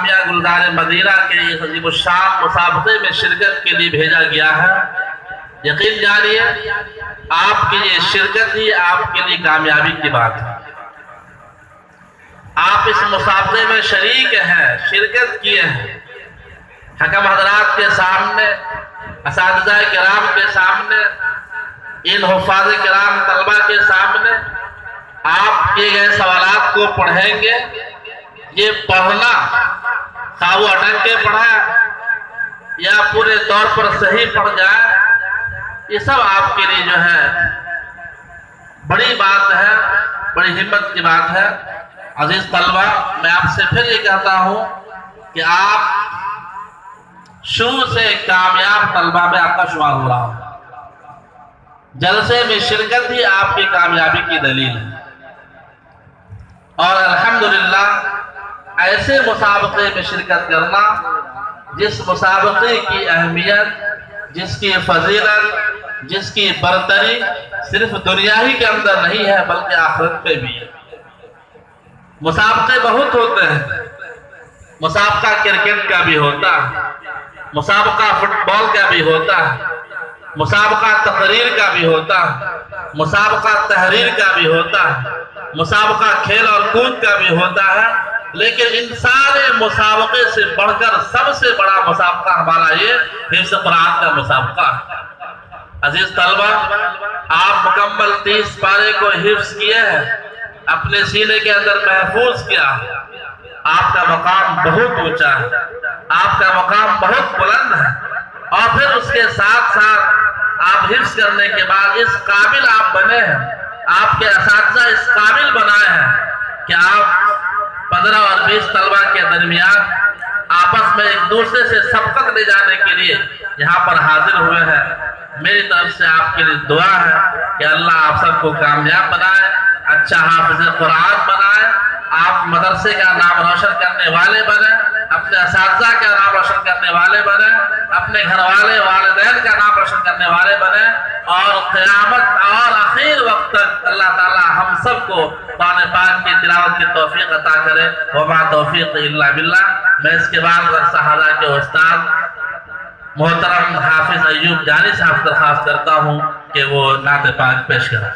جامعہ گلزار مدینہ کے عظیم الشان مسابقے میں شرکت کے لیے بھیجا گیا ہے۔ یقین جانیے آپ کی یہ شرکت ہی آپ کے لیے کامیابی کی بات ہے۔ آپ اس مسابقے میں شریک ہیں، شرکت کیے ہیں۔ حکم حضرات کے سامنے، اساتذہ کرام کے سامنے، ان حفاظ کرام طلبہ کے سامنے آپ کیے گئے سوالات کو پڑھیں گے۔ یہ پڑھنا خواہ وہ اٹک کے پڑھا یا پورے طور پر صحیح پڑھ جائے، یہ سب آپ کے لیے جو ہے بڑی بات ہے، بڑی ہمت کی بات ہے۔ عزیز طلبہ، میں آپ سے پھر یہ کہتا ہوں کہ آپ شروع سے کامیاب طلبہ میں آپ کا شمار ہو رہا ہوں۔ جلسے میں شرکت ہی آپ کی کامیابی کی دلیل ہے، اور الحمدللہ ایسے مسابقے میں شرکت کرنا جس مسابقے کی اہمیت، جس کی فضیلت، جس کی برتری صرف دنیا ہی کے اندر نہیں ہے بلکہ آخرت میں بھی ہے۔ مسابقے بہت ہوتے ہیں، مسابقہ کرکٹ کا بھی ہوتا ہے، مسابقہ فٹ بال کا بھی ہوتا ہے، مسابقہ تقریر کا بھی ہوتا ہے، مسابقہ تحریر کا بھی ہوتا ہے، مسابقہ کھیل اور کود کا بھی ہوتا ہے، لیکن ان سارے مسابقے سے بڑھ کر سب سے بڑا مسابقہ ہمارا یہ حفظ قرآن کا مسابقہ ہے۔ عزیز طلبہ، آپ مکمل 30 پارے کو حفظ کیے ہیں، اپنے سینے کے اندر محفوظ کیا۔ آپ کا مقام بہت اونچا ہے، آپ کا مقام بہت بلند ہے، اور پھر اس کے ساتھ ساتھ آپ حفظ کرنے کے بعد اس قابل آپ بنے ہیں، آپ کے اساتذہ اس قابل بنائے ہیں کہ آپ 15 اور 20 طلبہ کے درمیان آپس میں ایک دوسرے سے سبقت لے جانے کے لیے یہاں پر حاضر ہوئے ہیں۔ میری طرف سے آپ کے لیے دعا ہے کہ اللہ آپ سب کو کامیاب بنائے، اچھا حافظ قرآن بنائے، آپ مدرسے کا نام روشن کرنے والے بنیں، اپنے اساتذہ کا نام روشن کرنے والے بنیں، اپنے گھر والے والدین کا نام روشن کرنے والے بنیں، اور قیامت اور آخر وقت تک اللہ تعالی ہم سب کو قرآن پاک کی تلاوت کی توفیق عطا کرے۔ وما توفیق الا باللہ۔ میں اس کے بعد صحابہ کے استاد محترم حافظ ایوب جانی صاحب سے درخواست کرتا ہوں کہ وہ نعت پاک پیش کریں۔